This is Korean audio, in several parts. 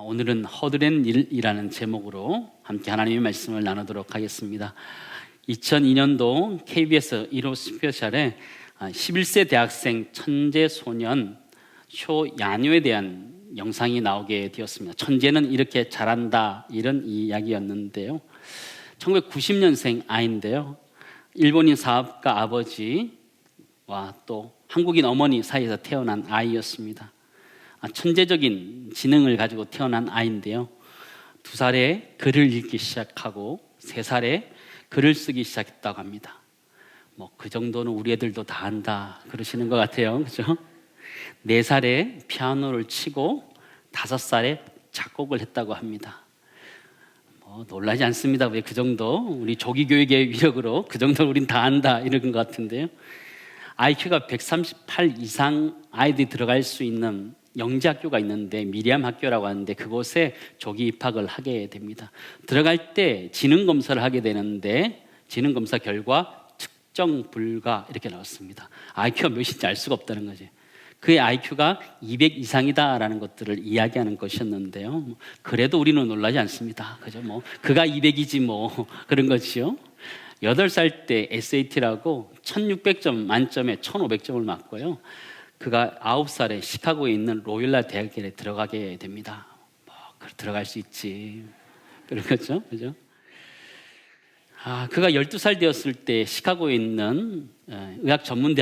오늘은 허드렛 일이라는 제목으로 함께 하나님의 말씀을 나누도록 하겠습니다. 2002년도 KBS 1호 스페셜에 11세 대학생 천재 소년 쇼야뉴에 대한 영상이 나오게 되었습니다. 천재는 이렇게 잘한다, 이런 이야기였는데요. 1990년생 아이인데요. 일본인 사업가 아버지와 또 한국인 어머니 사이에서 태어난 아이였습니다. 천재적인 지능을 가지고 태어난 아이인데요. 2살에 글을 읽기 시작하고 3살에 글을 쓰기 시작했다고 합니다. 그 정도는 우리 애들도 다 한다 그러시는 것 같아요. 그죠? 4살에 피아노를 치고 5살에 작곡을 했다고 합니다. 놀라지 않습니다. 왜 그 정도? 우리 조기교육의 위력으로 그 정도 우린 다 한다 이런 것 같은데요. IQ가 138 이상 아이들이 들어갈 수 있는 영재학교가 있는데 미리암 학교라고 하는데 그곳에 조기 입학을 하게 됩니다. 들어갈 때 지능검사를 하게 되는데 지능검사 결과 측정 불가 이렇게 나왔습니다. IQ가 몇인지 알 수가 없다는 거지. 그의 IQ가 200 이상이다라는 것들을 이야기하는 것이었는데요. 그래도 우리는 놀라지 않습니다. 그죠? 그가 200이지 그런 거지요. 8살 때 SAT라고 1600점 만점에 1500점을 맞고요. 그가 9살에 시카고에 있는 로일라 대학에 들어가게 됩니다. 들어갈 수 있지. 그런 거죠. 그죠? 그가 12살 되었을 때 시카고에 있는 의학 전문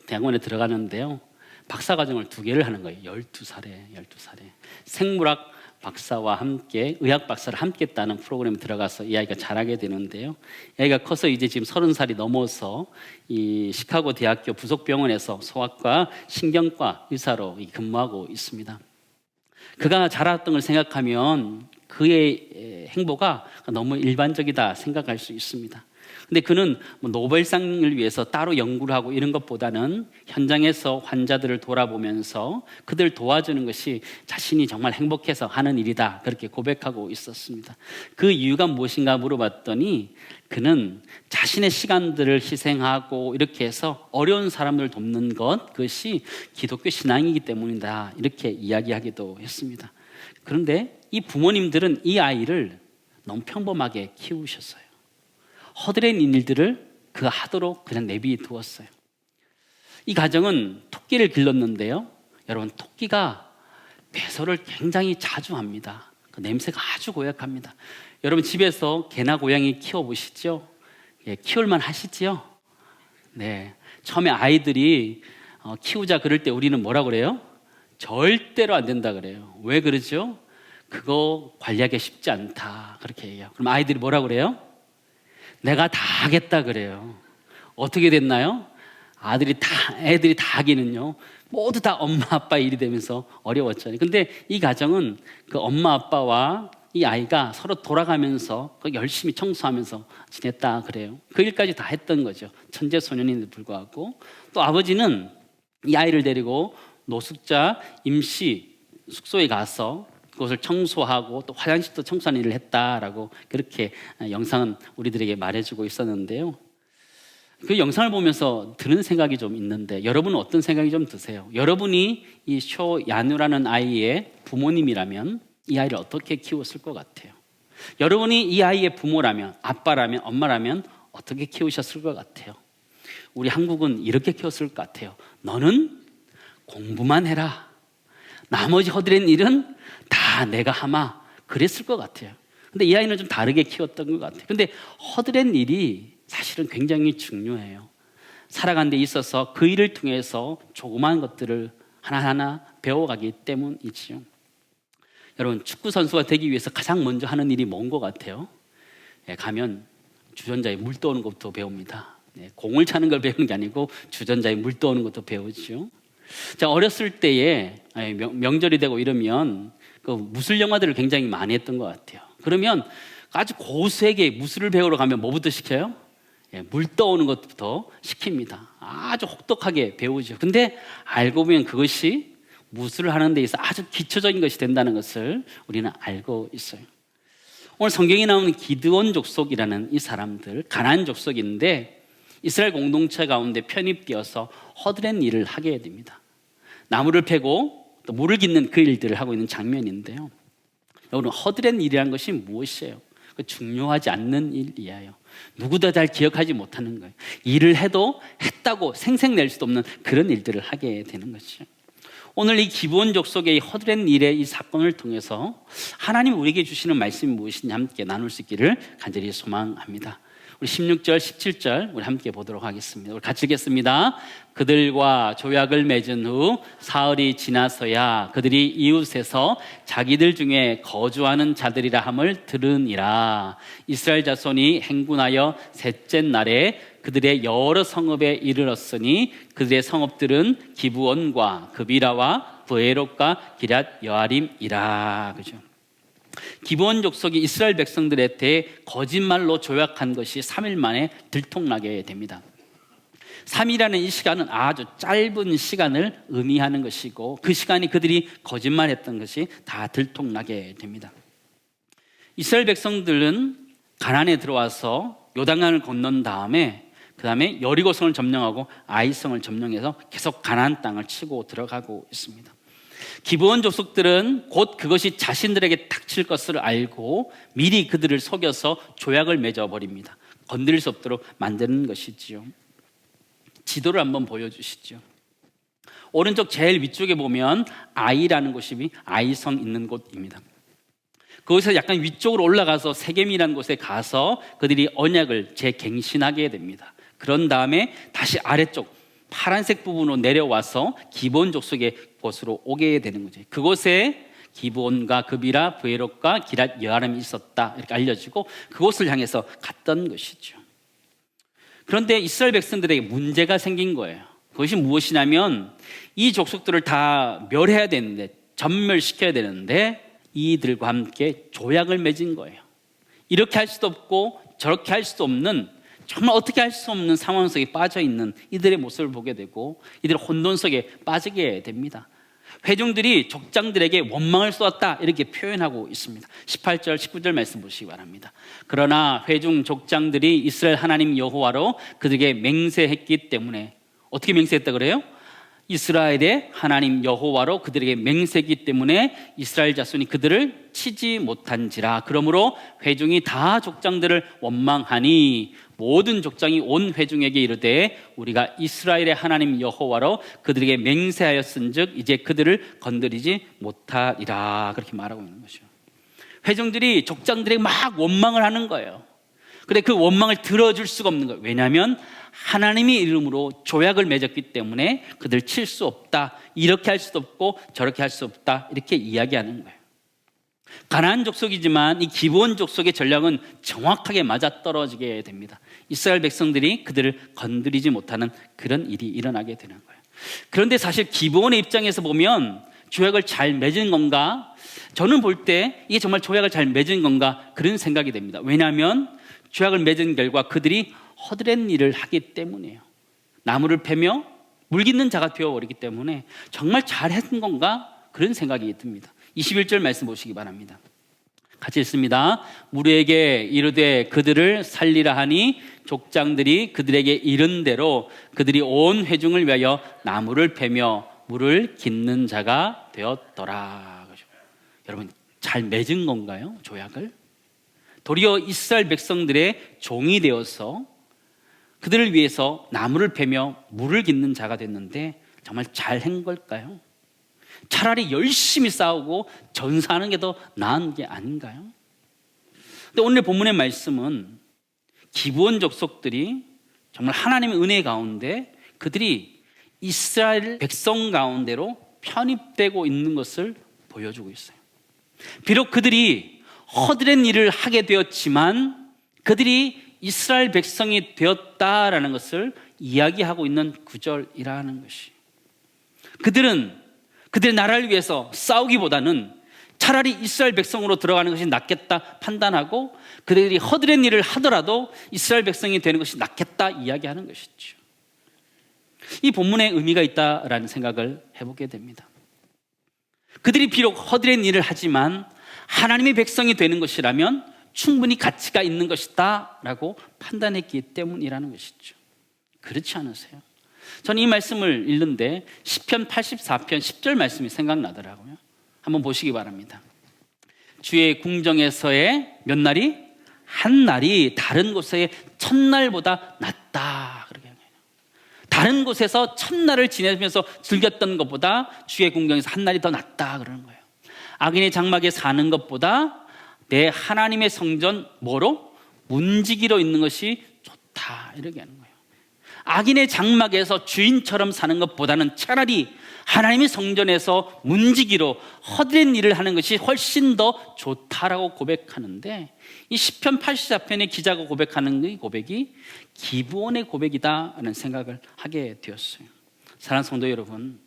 대학원에 들어가는데요. 박사과정을 2개를 하는 거예요. 12살에. 생물학 박사와 함께 의학 박사를 함께 따는 프로그램에 들어가서 이 아이가 잘하게 되는데요. 이 아이가 커서 이제 지금 30살이 넘어서 이 시카고 대학교 부속병원에서 소아과 신경과 의사로 근무하고 있습니다. 그가 자랐던 걸 생각하면 그의 행보가 너무 일반적이다 생각할 수 있습니다. 근데 그는 노벨상을 위해서 따로 연구를 하고 이런 것보다는 현장에서 환자들을 돌아보면서 그들을 도와주는 것이 자신이 정말 행복해서 하는 일이다, 그렇게 고백하고 있었습니다. 그 이유가 무엇인가 물어봤더니 그는 자신의 시간들을 희생하고 이렇게 해서 어려운 사람들을 돕는 것, 그것이 기독교 신앙이기 때문이다, 이렇게 이야기하기도 했습니다. 그런데 이 부모님들은 이 아이를 너무 평범하게 키우셨어요. 허드렛 일들을 그가 하도록 그냥 내비두었어요. 이 가정은 토끼를 길렀는데요. 여러분, 토끼가 배설을 굉장히 자주 합니다. 그 냄새가 아주 고약합니다. 여러분 집에서 개나 고양이 키워보시죠? 키울만 하시지요? 네. 처음에 아이들이 키우자 그럴 때 우리는 뭐라 그래요? 절대로 안 된다 그래요. 왜 그러죠? 그거 관리하기 쉽지 않다, 그렇게 얘기해요. 그럼 아이들이 뭐라 그래요? 내가 다 하겠다 그래요. 어떻게 됐나요? 애들이 다 하기는요, 모두 다 엄마 아빠 일이 되면서 어려웠잖아요. 근데 이 가정은 그 엄마 아빠와 이 아이가 서로 돌아가면서 열심히 청소하면서 지냈다 그래요. 그 일까지 다 했던 거죠. 천재 소년인데도 불구하고. 또 아버지는 이 아이를 데리고 노숙자 임시 숙소에 가서 그것을 청소하고 또 화장실도 청소하는 일을 했다라고 그렇게 영상은 우리들에게 말해주고 있었는데요. 그 영상을 보면서 드는 생각이 좀 있는데 여러분은 어떤 생각이 좀 드세요? 여러분이 이 쇼야누라는 아이의 부모님이라면 이 아이를 어떻게 키웠을 것 같아요? 여러분이 이 아이의 부모라면, 아빠라면, 엄마라면 어떻게 키우셨을 것 같아요? 우리 한국은 이렇게 키웠을 것 같아요. 너는 공부만 해라. 나머지 허드렛 일은 다 내가 하마. 그랬을 것 같아요. 근데 이 아이는 좀 다르게 키웠던 것 같아요. 근데 허드렛 일이 사실은 굉장히 중요해요. 살아가는 데 있어서 그 일을 통해서 조그마한 것들을 하나하나 배워가기 때문이지요. 여러분, 축구 선수가 되기 위해서 가장 먼저 하는 일이 뭔 것 같아요? 가면 주전자에 물 떠오는 것부터 배웁니다. 공을 차는 걸 배우는 게 아니고 주전자에 물 떠오는 것도 배우죠. 자, 어렸을 때에 명절이 되고 이러면 그 무술 영화들을 굉장히 많이 했던 것 같아요. 그러면 아주 고수에게 무술을 배우러 가면 뭐부터 시켜요? 물 떠오는 것부터 시킵니다. 아주 혹독하게 배우죠. 근데 알고 보면 그것이 무술을 하는 데 있어서 아주 기초적인 것이 된다는 것을 우리는 알고 있어요. 오늘 성경에 나오는 기드온 족속이라는 이 사람들, 가나안 족속인데 이스라엘 공동체 가운데 편입되어서 허드렛 일을 하게 됩니다. 나무를 패고 또 물을 깃는 그 일들을 하고 있는 장면인데요. 여러분, 허드렛 일이라는 것이 무엇이에요? 중요하지 않는 일이에요. 누구도 잘 기억하지 못하는 거예요. 일을 해도 했다고 생색낼 수도 없는 그런 일들을 하게 되는 것이죠. 오늘 이 기브온 족속의 이 허드렛 일의 이 사건을 통해서 하나님 우리에게 주시는 말씀이 무엇인지 함께 나눌 수 있기를 간절히 소망합니다. 우리 16절, 17절 우리 함께 보도록 하겠습니다. 우리 같이 읽겠습니다. 그들과 조약을 맺은 후 사흘이 지나서야 그들이 이웃에서 자기들 중에 거주하는 자들이라 함을 들으니라. 이스라엘 자손이 행군하여 셋째 날에 그들의 여러 성읍에 이르렀으니 그들의 성읍들은 기브온과 그비라와 브에롯과 기럇 여아림이라. 그죠? 기브온 족속이 이스라엘 백성들에 대해 거짓말로 조약한 것이 3일 만에 들통나게 됩니다. 3일이라는 이 시간은 아주 짧은 시간을 의미하는 것이고 그 시간이 그들이 거짓말했던 것이 다 들통나게 됩니다. 이스라엘 백성들은 가나안에 들어와서 요단강을 건넌 다음에 그 다음에 여리고성을 점령하고 아이성을 점령해서 계속 가나안 땅을 치고 들어가고 있습니다. 기브온 족속들은 곧 그것이 자신들에게 닥칠 것을 알고 미리 그들을 속여서 조약을 맺어버립니다. 건드릴 수 없도록 만드는 것이지요. 지도를 한번 보여주시죠. 오른쪽 제일 위쪽에 보면 아이라는 곳이 아이성 있는 곳입니다. 거기서 약간 위쪽으로 올라가서 세겜이라는 곳에 가서 그들이 언약을 재갱신하게 됩니다. 그런 다음에 다시 아래쪽 파란색 부분으로 내려와서 기브온 족속의 곳으로 오게 되는 거죠. 그곳에 기브온과 그비라, 브에롯과 기럇 여아림이 있었다 이렇게 알려지고 그곳을 향해서 갔던 것이죠. 그런데 이스라엘 백성들에게 문제가 생긴 거예요. 그것이 무엇이냐면 이 족속들을 다 멸해야 되는데, 전멸시켜야 되는데 이들과 함께 조약을 맺은 거예요. 이렇게 할 수도 없고 저렇게 할 수도 없는, 정말 어떻게 할 수 없는 상황 속에 빠져 있는 이들의 모습을 보게 되고 이들의 혼돈 속에 빠지게 됩니다. 회중들이 족장들에게 원망을 쏟았다 이렇게 표현하고 있습니다. 18절 19절 말씀 보시기 바랍니다. 그러나 회중 족장들이 이스라엘 하나님 여호와로 그들에게 맹세했기 때문에, 어떻게 맹세했다 그래요? 이스라엘의 하나님 여호와로 그들에게 맹세했기 때문에 이스라엘 자손이 그들을 치지 못한지라. 그러므로 회중이 다 족장들을 원망하니 모든 족장이 온 회중에게 이르되 우리가 이스라엘의 하나님 여호와로 그들에게 맹세하였은즉 이제 그들을 건드리지 못하리라. 그렇게 말하고 있는 것이죠. 회중들이 족장들에게 막 원망을 하는 거예요. 그런데 그 원망을 들어줄 수가 없는 거예요. 왜냐하면 하나님의 이름으로 조약을 맺었기 때문에 그들 칠 수 없다, 이렇게 할 수도 없고 저렇게 할 수 없다, 이렇게 이야기하는 거예요. 가나안 족속이지만 이 기브온 족속의 전략은 정확하게 맞아떨어지게 됩니다. 이스라엘 백성들이 그들을 건드리지 못하는 그런 일이 일어나게 되는 거예요. 그런데 사실 기브온의 입장에서 보면 조약을 잘 맺은 건가? 저는 볼 때 이게 정말 조약을 잘 맺은 건가? 그런 생각이 됩니다. 왜냐하면 조약을 맺은 결과 그들이 허드렛 일을 하기 때문이에요. 나무를 패며 물깃는 자가 되어버리기 때문에 정말 잘했던 건가? 그런 생각이 듭니다. 21절 말씀 보시기 바랍니다. 같이 읽습니다. 무리에게 이르되 그들을 살리라 하니 족장들이 그들에게 이른 대로 그들이 온 회중을 위하여 나무를 패며 물을 깃는 자가 되었더라. 여러분, 잘 맺은 건가요? 조약을? 도리어 이스라엘 백성들의 종이 되어서 그들을 위해서 나무를 패며 물을 깃는 자가 됐는데 정말 잘한 걸까요? 차라리 열심히 싸우고 전사하는 게 더 나은 게 아닌가요? 근데 오늘 본문의 말씀은 기브온 족속들이 정말 하나님의 은혜 가운데 그들이 이스라엘 백성 가운데로 편입되고 있는 것을 보여주고 있어요. 비록 그들이 허드렛 일을 하게 되었지만 그들이 이스라엘 백성이 되었다라는 것을 이야기하고 있는 구절이라는 것이, 그들은 그들의 나라를 위해서 싸우기보다는 차라리 이스라엘 백성으로 들어가는 것이 낫겠다 판단하고 그들이 허드렛 일을 하더라도 이스라엘 백성이 되는 것이 낫겠다 이야기하는 것이죠. 이 본문에 의미가 있다라는 생각을 해보게 됩니다. 그들이 비록 허드렛 일을 하지만 하나님의 백성이 되는 것이라면 충분히 가치가 있는 것이다 라고 판단했기 때문이라는 것이죠. 그렇지 않으세요? 저는 이 말씀을 읽는데 시편 84편 10절 말씀이 생각나더라고요. 한번 보시기 바랍니다. 주의 궁정에서의 몇 날이? 한 날이 다른 곳의 첫날보다 낫다. 그렇게 해요. 다른 곳에서 첫날을 지내면서 즐겼던 것보다 주의 궁정에서 한 날이 더 낫다 그러는 거예요. 악인의 장막에 사는 것보다 내 하나님의 성전 뭐로? 문지기로 있는 것이 좋다 이렇게 하는 거예요. 악인의 장막에서 주인처럼 사는 것보다는 차라리 하나님의 성전에서 문지기로 헛된 일을 하는 것이 훨씬 더 좋다라고 고백하는데, 이 시편 84편의 기자가 고백하는 이 고백이 기브온의 고백이다라는 생각을 하게 되었어요. 사랑하는 성도 여러분,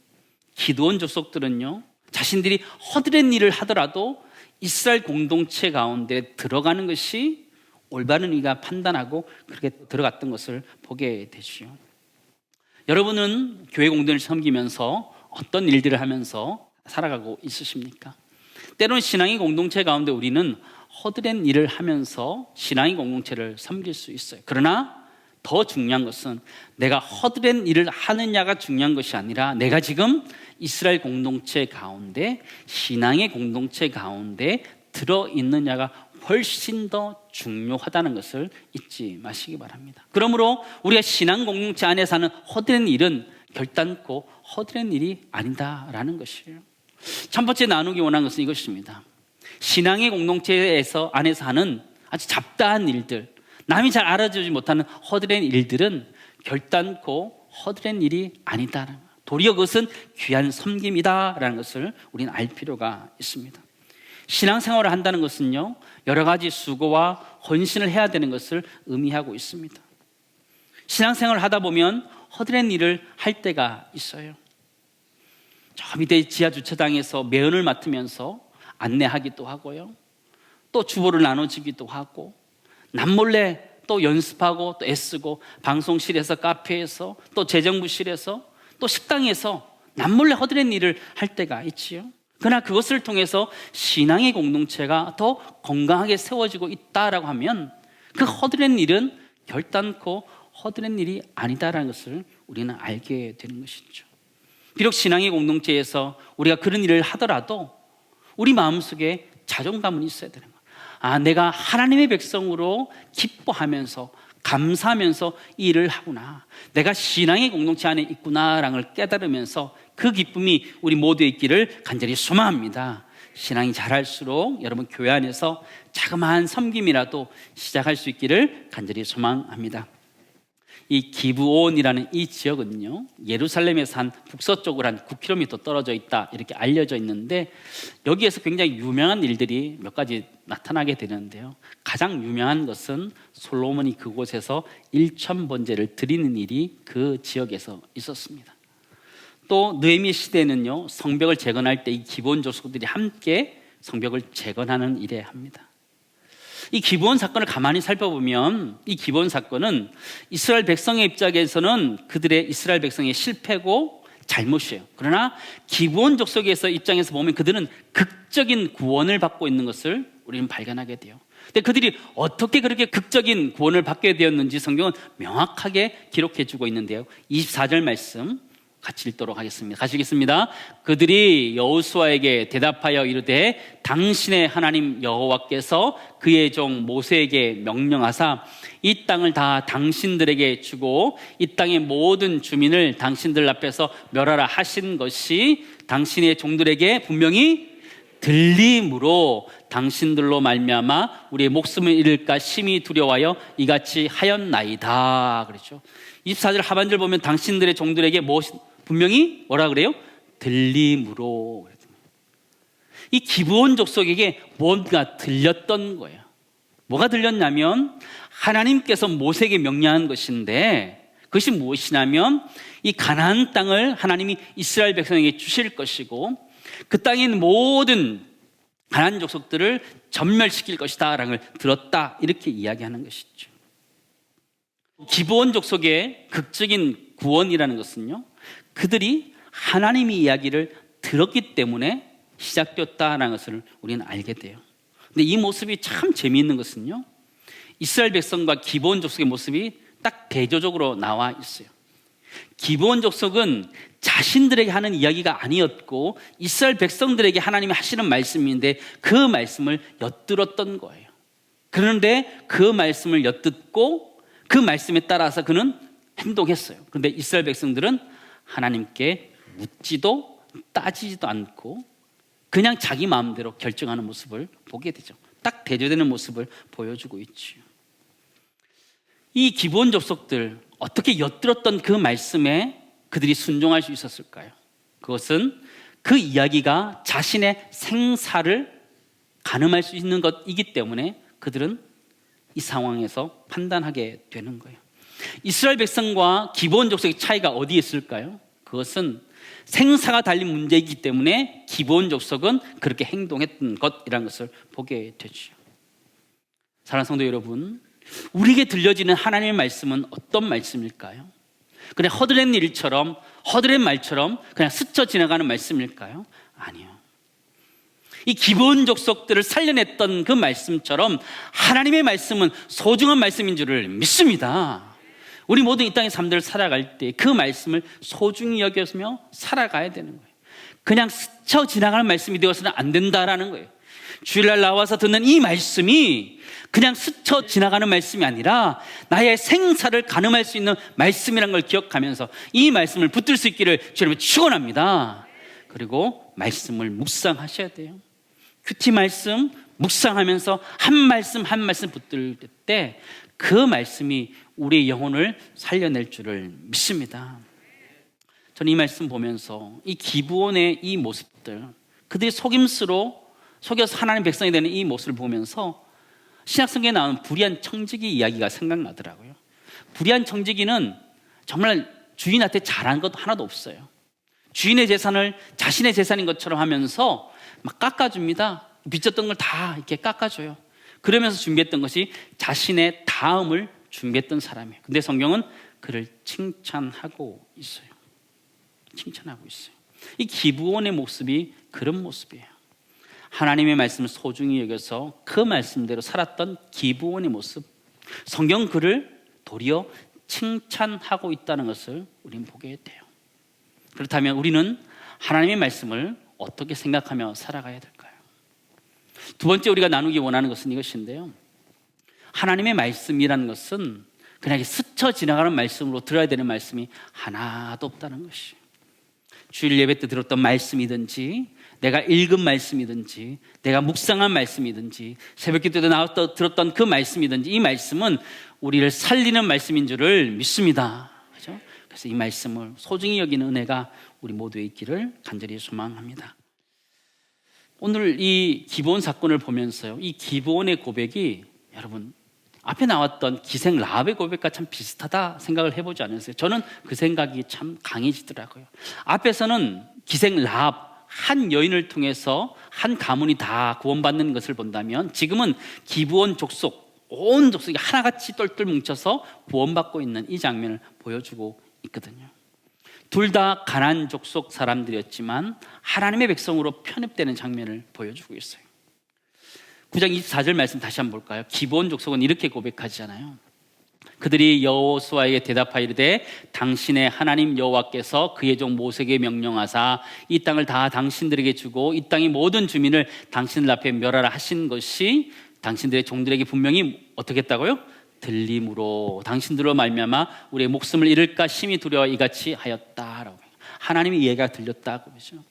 기드온 족속들은요, 자신들이 헛된 일을 하더라도 이스라엘 공동체 가운데 들어가는 것이 올바른 의가 판단하고 그렇게 들어갔던 것을 보게 되죠. 여러분은 교회 공동체를 섬기면서 어떤 일들을 하면서 살아가고 있으십니까? 때로는 신앙의 공동체 가운데 우리는 허드렛 일을 하면서 신앙의 공동체를 섬길 수 있어요. 그러나 더 중요한 것은 내가 헛된 일을 하느냐가 중요한 것이 아니라 내가 지금 이스라엘 공동체 가운데, 신앙의 공동체 가운데 들어있느냐가 훨씬 더 중요하다는 것을 잊지 마시기 바랍니다. 그러므로 우리가 신앙 공동체 안에 사는 헛된 일은 결단코 헛된 일이 아니다라는 것이에요. 첫 번째 나누기 원하는 것은 이것입니다. 신앙의 공동체에서 안에서 하는 아주 잡다한 일들, 남이 잘 알아주지 못하는 헛된 일들은 결단코 헛된 일이 아니다. 도리어 그것은 귀한 섬김이다라는 것을 우리는 알 필요가 있습니다. 신앙생활을 한다는 것은요, 여러 가지 수고와 헌신을 해야 되는 것을 의미하고 있습니다. 신앙생활을 하다 보면 헛된 일을 할 때가 있어요. 저 밑에 지하 주차장에서 매연을 맡으면서 안내하기도 하고요, 또 주보를 나눠주기도 하고, 남몰래 또 연습하고 또 애쓰고, 방송실에서, 카페에서, 또 재정부실에서, 또 식당에서 남몰래 헛된 일을 할 때가 있지요. 그러나 그것을 통해서 신앙의 공동체가 더 건강하게 세워지고 있다라고 하면 그 헛된 일은 결단코 헛된 일이 아니다라는 것을 우리는 알게 되는 것이죠. 비록 신앙의 공동체에서 우리가 그런 일을 하더라도 우리 마음속에 자존감은 있어야 되는 거예요. 아, 내가 하나님의 백성으로 기뻐하면서 감사하면서 이 일을 하구나, 내가 신앙의 공동체 안에 있구나라는 걸 깨달으면서 그 기쁨이 우리 모두에 있기를 간절히 소망합니다. 신앙이 자랄수록 여러분 교회 안에서 자그마한 섬김이라도 시작할 수 있기를 간절히 소망합니다. 이 기브온이라는 이 지역은요, 예루살렘에서 한 북서쪽으로 한 9km 떨어져 있다 이렇게 알려져 있는데, 여기에서 굉장히 유명한 일들이 몇 가지 나타나게 되는데요, 가장 유명한 것은 솔로몬이 그곳에서 1000번제를 드리는 일이 그 지역에서 있었습니다. 또 느헤미야 시대에는요, 성벽을 재건할 때 이 기브온 족속들이 함께 성벽을 재건하는 일에 합니다. 이 기브온 사건을 가만히 살펴보면 이 기브온 사건은 이스라엘 백성의 입장에서는 그들의 이스라엘 백성의 실패고 잘못이에요. 그러나 기브온 족속에서 입장에서 보면 그들은 극적인 구원을 받고 있는 것을 우리는 발견하게 돼요. 근데 그들이 어떻게 그렇게 극적인 구원을 받게 되었는지 성경은 명확하게 기록해 주고 있는데요, 24절 말씀 같이 읽도록 하겠습니다. 가시겠습니다. 그들이 여호수아에게 대답하여 이르되 당신의 하나님 여호와께서 그의 종 모세에게 명령하사 이 땅을 다 당신들에게 주고 이 땅의 모든 주민을 당신들 앞에서 멸하라 하신 것이 당신의 종들에게 분명히 들림으로 당신들로 말미암아 우리의 목숨을 잃을까 심히 두려워하여 이같이 하였나이다. 그렇죠. 24절 하반절 보면 당신들의 종들에게 분명히 뭐라 그래요? 들림으로. 이 기브온 족속에게 뭔가 들렸던 거예요. 뭐가 들렸냐면 하나님께서 모세에게 명령한 것인데, 그것이 무엇이냐면 이 가나안 땅을 하나님이 이스라엘 백성에게 주실 것이고 그 땅에 있는 모든 가나안 족속들을 전멸시킬 것이다 라는 걸 들었다, 이렇게 이야기하는 것이죠. 기브온 족속의 극적인 구원이라는 것은요, 그들이 하나님의 이야기를 들었기 때문에 시작되었다는 것을 우리는 알게 돼요. 근데 이 모습이 참 재미있는 것은요, 이스라엘 백성과 기브온 족속의 모습이 딱 대조적으로 나와 있어요. 기브온 족속은 자신들에게 하는 이야기가 아니었고 이스라엘 백성들에게 하나님이 하시는 말씀인데 그 말씀을 엿들었던 거예요. 그런데 그 말씀을 엿듣고 그 말씀에 따라서 그는 행동했어요. 그런데 이스라엘 백성들은 하나님께 묻지도 따지지도 않고 그냥 자기 마음대로 결정하는 모습을 보게 되죠. 딱 대조되는 모습을 보여주고 있죠. 이 기브온 족속들 어떻게 엿들었던 그 말씀에 그들이 순종할 수 있었을까요? 그것은 그 이야기가 자신의 생사를 가늠할 수 있는 것이기 때문에 그들은 이 상황에서 판단하게 되는 거예요. 이스라엘 백성과 기브온 족속의 차이가 어디에 있을까요? 그것은 생사가 달린 문제이기 때문에 기브온 족속은 그렇게 행동했던 것이라는 것을 보게 되죠. 사랑하는 성도 여러분, 우리에게 들려지는 하나님의 말씀은 어떤 말씀일까요? 그냥 허드렛 일처럼, 허드렛 말처럼 그냥 스쳐 지나가는 말씀일까요? 아니요. 이 기브온 족속들을 살려냈던 그 말씀처럼 하나님의 말씀은 소중한 말씀인 줄을 믿습니다. 우리 모두 이 땅의 삶들을 살아갈 때 그 말씀을 소중히 여기며 살아가야 되는 거예요. 그냥 스쳐 지나가는 말씀이 되어서는 안 된다라는 거예요. 주일날 나와서 듣는 이 말씀이 그냥 스쳐 지나가는 말씀이 아니라 나의 생사를 가늠할 수 있는 말씀이라는 걸 기억하면서 이 말씀을 붙들 수 있기를 주님을 축원합니다. 그리고 말씀을 묵상하셔야 돼요. 큐티 말씀 묵상하면서 한 말씀 한 말씀 붙들 때 그 말씀이 우리의 영혼을 살려낼 줄을 믿습니다. 저는 이 말씀 보면서 이 기브온의 이 모습들, 그들이 속여서 하나님 백성이 되는 이 모습을 보면서 신약성경에 나오는 불의한 청지기 이야기가 생각나더라고요. 불의한 청지기는 정말 주인한테 잘한 것 하나도 없어요. 주인의 재산을 자신의 재산인 것처럼 하면서 막 깎아줍니다. 빚졌던 걸 다 이렇게 깎아줘요. 그러면서 준비했던 것이 자신의 다음을 준비했던 사람이에요. 근데 성경은 그를 칭찬하고 있어요. 칭찬하고 있어요. 이 기브온의 모습이 그런 모습이에요. 하나님의 말씀을 소중히 여겨서 그 말씀대로 살았던 기브온의 모습, 성경 그를 도리어 칭찬하고 있다는 것을 우리는 보게 돼요. 그렇다면 우리는 하나님의 말씀을 어떻게 생각하며 살아가야 될까요? 두 번째 우리가 나누기 원하는 것은 이것인데요, 하나님의 말씀이라는 것은 그냥 스쳐 지나가는 말씀으로 들어야 되는 말씀이 하나도 없다는 것이에요. 주일 예배 때 들었던 말씀이든지 내가 읽은 말씀이든지 내가 묵상한 말씀이든지 새벽기도 때 나왔던 들었던 그 말씀이든지 이 말씀은 우리를 살리는 말씀인 줄을 믿습니다. 그렇죠? 그래서 이 말씀을 소중히 여기는 은혜가 우리 모두에 있기를 간절히 소망합니다. 오늘 이 기브온 사건을 보면서요, 이 기브온의 고백이 여러분 앞에 나왔던 기생 라합의 고백과 참 비슷하다 생각을 해보지 않으세요? 저는 그 생각이 참 강해지더라고요. 앞에서는 기생 라합 한 여인을 통해서 한 가문이 다 구원받는 것을 본다면 지금은 기브온 족속, 온 족속이 하나같이 똘똘 뭉쳐서 구원받고 있는 이 장면을 보여주고 있거든요. 둘 다 가나안 족속 사람들이었지만 하나님의 백성으로 편입되는 장면을 보여주고 있어요. 9장 24절 말씀 다시 한번 볼까요? 기브온 족속은 이렇게 고백하잖아요. 그들이 여호수아에게 대답하여 이르되 당신의 하나님 여호와께서 그의 종 모세에게 명령하사 이 땅을 다 당신들에게 주고 이 땅의 모든 주민을 당신들 앞에 멸하라 하신 것이 당신들의 종들에게 분명히 어떻게 했다고요? 들림으로 당신들로 말미암아 우리의 목숨을 잃을까 심히 두려워 이같이 하였다라고. 하나님의 이야기가 들렸다고 그러죠.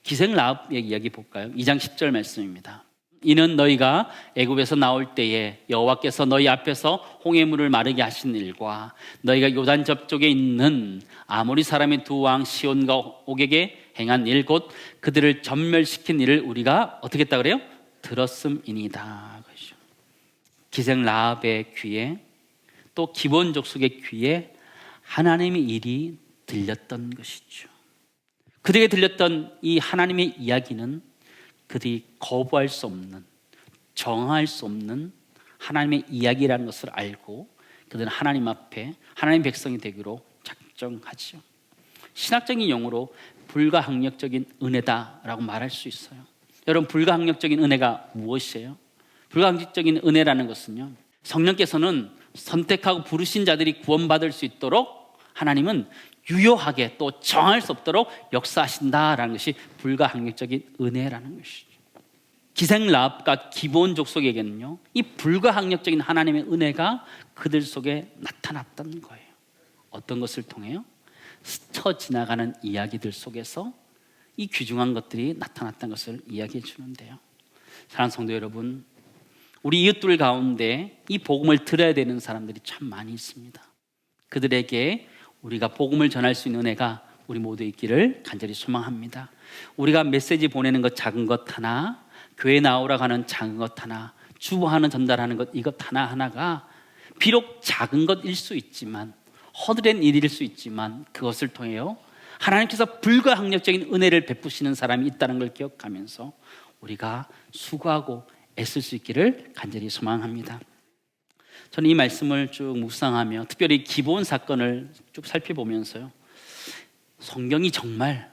기생 라합의 이야기 볼까요? 2장 10절 말씀입니다. 이는 너희가 애굽에서 나올 때에 여호와께서 너희 앞에서 홍해물을 마르게 하신 일과 너희가 요단 저쪽에 있는 아모리 사람의 두 왕 시온과 옥에게 행한 일 곧 그들을 전멸시킨 일을 우리가 어떻게 했다 그래요? 들었음이니이다. 기생 라합의 귀에 또 기브온 족속의 귀에 하나님의 일이 들렸던 것이죠. 그들에게 들렸던 이 하나님의 이야기는 그들이 거부할 수 없는, 정할 수 없는 하나님의 이야기라는 것을 알고 그들은 하나님 앞에 하나님 백성이 되기로 작정하죠. 신학적인 용어로 불가항력적인 은혜다라고 말할 수 있어요. 여러분, 불가항력적인 은혜가 무엇이에요? 불가항력적인 은혜라는 것은요, 성령께서는 선택하고 부르신 자들이 구원받을 수 있도록 하나님은 유효하게 또 정할 수 없도록 역사하신다라는 것이 불가항력적인 은혜라는 것이죠. 기생 라합과 기브온 족속에게는요, 이 불가항력적인 하나님의 은혜가 그들 속에 나타났던 거예요. 어떤 것을 통해요? 스쳐 지나가는 이야기들 속에서 이 귀중한 것들이 나타났던 것을 이야기해 주는데요. 사랑하는 성도 여러분, 우리 이웃들 가운데 이 복음을 들어야 되는 사람들이 참 많이 있습니다. 그들에게 우리가 복음을 전할 수 있는 은혜가 우리 모두 있기를 간절히 소망합니다. 우리가 메시지 보내는 것 작은 것 하나, 교회 나오라고 하는 작은 것 하나, 주보하는 전달하는 것 이것 하나하나가 비록 작은 것일 수 있지만, 허드렛 일일 수 있지만, 그것을 통해요 하나님께서 불가항력적인 은혜를 베푸시는 사람이 있다는 걸 기억하면서 우리가 수고하고 애쓸 수 있기를 간절히 소망합니다. 저는 이 말씀을 쭉 묵상하며 특별히 기브온 사건을 쭉 살펴보면서요, 성경이 정말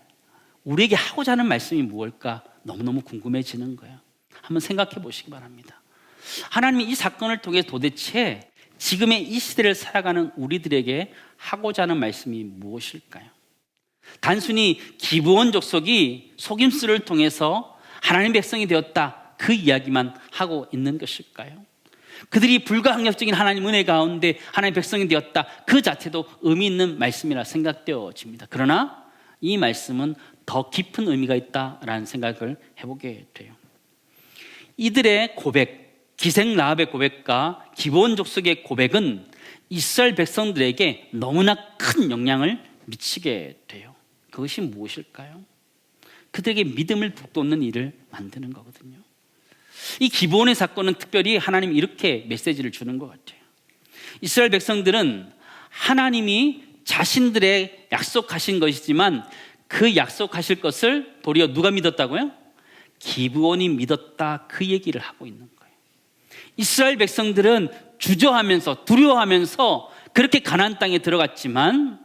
우리에게 하고자 하는 말씀이 무엇일까 너무너무 궁금해지는 거예요. 한번 생각해 보시기 바랍니다. 하나님이 이 사건을 통해 도대체 지금의 이 시대를 살아가는 우리들에게 하고자 하는 말씀이 무엇일까요? 단순히 기브온 족속이 속임수를 통해서 하나님의 백성이 되었다, 그 이야기만 하고 있는 것일까요? 그들이 불가항력적인 하나님 은혜 가운데 하나님의 백성이 되었다, 그 자체도 의미 있는 말씀이라 생각되어집니다. 그러나 이 말씀은 더 깊은 의미가 있다라는 생각을 해보게 돼요. 이들의 고백, 기생 라합의 고백과 기브온 족속의 고백은 이스라엘 백성들에게 너무나 큰 영향을 미치게 돼요. 그것이 무엇일까요? 그들에게 믿음을 북돋는 일을 만드는 거거든요. 이 기브온의 사건은 특별히 하나님이 이렇게 메시지를 주는 것 같아요. 이스라엘 백성들은 하나님이 자신들의 약속하신 것이지만 그 약속하실 것을 도리어 누가 믿었다고요? 기브온이 믿었다, 그 얘기를 하고 있는 거예요. 이스라엘 백성들은 주저하면서 두려워하면서 그렇게 가나안 땅에 들어갔지만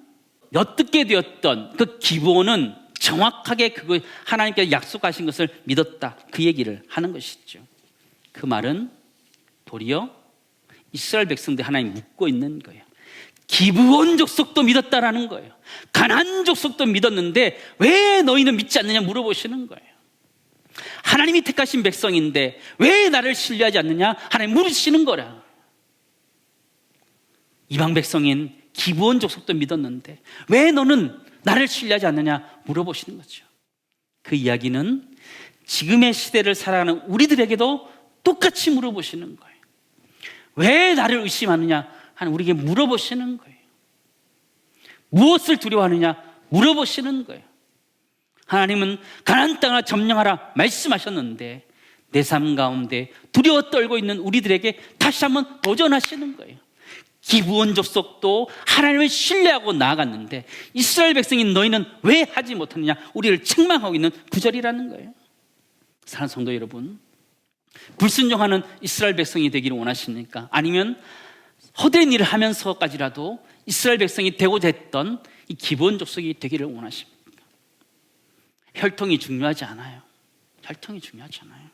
엿듣게 되었던 그 기브온은 정확하게 그거 하나님께서 약속하신 것을 믿었다, 그 얘기를 하는 것이죠. 그 말은 도리어 이스라엘 백성들 하나님 묻고 있는 거예요. 기브온 족속도 믿었다라는 거예요. 가나안 족속도 믿었는데 왜 너희는 믿지 않느냐 물어보시는 거예요. 하나님이 택하신 백성인데 왜 나를 신뢰하지 않느냐 하나님 물으시는 거라. 이방 백성인 기브온 족속도 믿었는데 왜 너는 나를 신뢰하지 않느냐 물어보시는 거죠. 그 이야기는 지금의 시대를 살아가는 우리들에게도 똑같이 물어보시는 거예요. 왜 나를 의심하느냐 하는 우리에게 물어보시는 거예요. 무엇을 두려워하느냐 물어보시는 거예요. 하나님은 가나안 땅을 점령하라 말씀하셨는데 내 삶 가운데 두려워 떨고 있는 우리들에게 다시 한번 도전하시는 거예요. 기브온 족속도 하나님을 신뢰하고 나아갔는데 이스라엘 백성인 너희는 왜 하지 못하느냐 우리를 책망하고 있는 구절이라는 거예요. 사랑하는 성도 여러분, 불순종하는 이스라엘 백성이 되기를 원하십니까? 아니면 헛된 일을 하면서까지라도 이스라엘 백성이 되고자 했던 이 기브온 족속이 되기를 원하십니까? 혈통이 중요하지 않아요. 혈통이 중요하지 않아요.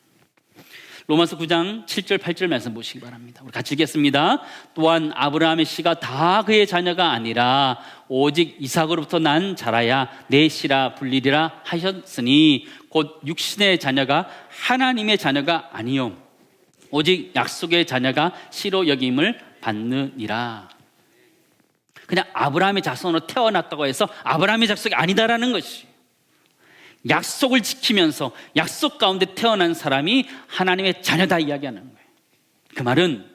로마서 9장 7절 8절 말씀 보시기 바랍니다. 우리 같이 읽겠습니다. 또한 아브라함의 씨가 다 그의 자녀가 아니라 오직 이삭으로부터 난 자라야 내 씨라 불리리라 하셨으니 곧 육신의 자녀가 하나님의 자녀가 아니요 오직 약속의 자녀가 씨로 여김을 받느니라. 그냥 아브라함의 자손으로 태어났다고 해서 아브라함의 자손이 아니다라는 것이, 약속을 지키면서 약속 가운데 태어난 사람이 하나님의 자녀다 이야기하는 거예요. 그 말은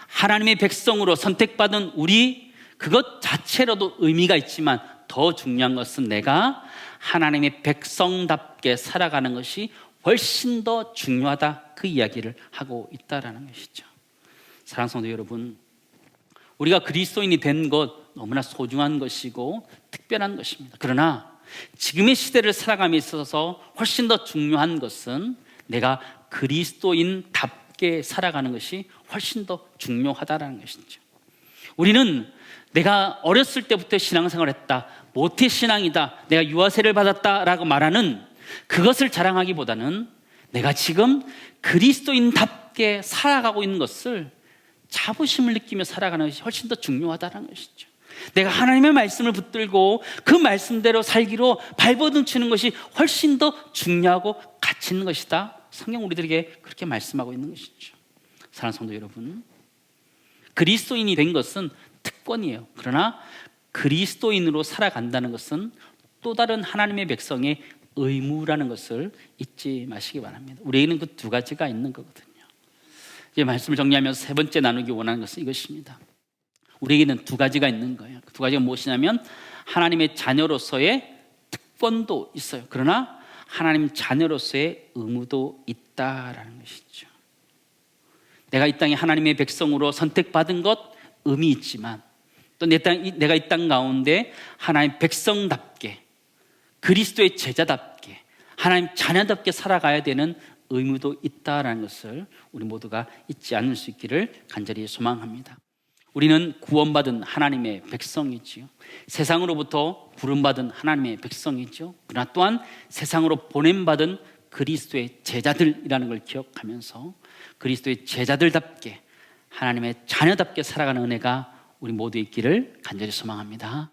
하나님의 백성으로 선택받은 우리 그것 자체로도 의미가 있지만 더 중요한 것은 내가 하나님의 백성답게 살아가는 것이 훨씬 더 중요하다, 그 이야기를 하고 있다는 것이죠. 사랑하는 성도 여러분, 우리가 그리스도인이 된 것 너무나 소중한 것이고 특별한 것입니다. 그러나 지금의 시대를 살아감에 있어서 훨씬 더 중요한 것은 내가 그리스도인답게 살아가는 것이 훨씬 더 중요하다는 것이죠. 우리는 내가 어렸을 때부터 신앙생활을 했다, 모태신앙이다, 내가 유아세를 받았다라고 말하는 그것을 자랑하기보다는 내가 지금 그리스도인답게 살아가고 있는 것을 자부심을 느끼며 살아가는 것이 훨씬 더 중요하다는 것이죠. 내가 하나님의 말씀을 붙들고 그 말씀대로 살기로 발버둥치는 것이 훨씬 더 중요하고 가치 있는 것이다. 성경 우리들에게 그렇게 말씀하고 있는 것이죠. 사랑하는 성도 여러분, 그리스도인이 된 것은 특권이에요. 그러나 그리스도인으로 살아간다는 것은 또 다른 하나님의 백성의 의무라는 것을 잊지 마시기 바랍니다. 우리에게는 그 두 가지가 있는 거거든요. 이제 말씀을 정리하면서 세 번째 나누기 원하는 것은 이것입니다. 우리에게는 두 가지가 있는 거예요. 그 두 가지가 무엇이냐면 하나님의 자녀로서의 특권도 있어요. 그러나 하나님 자녀로서의 의무도 있다라는 것이죠. 내가 이 땅에 하나님의 백성으로 선택받은 것 의미 있지만 또 내가 이 땅 가운데 하나님 백성답게 그리스도의 제자답게 하나님 자녀답게 살아가야 되는 의무도 있다라는 것을 우리 모두가 잊지 않을 수 있기를 간절히 소망합니다. 우리는 구원받은 하나님의 백성이지요. 세상으로부터 부름받은 하나님의 백성이죠. 그러나 또한 세상으로 보냄받은 그리스도의 제자들이라는 걸 기억하면서 그리스도의 제자들답게 하나님의 자녀답게 살아가는 은혜가 우리 모두 있기를 간절히 소망합니다.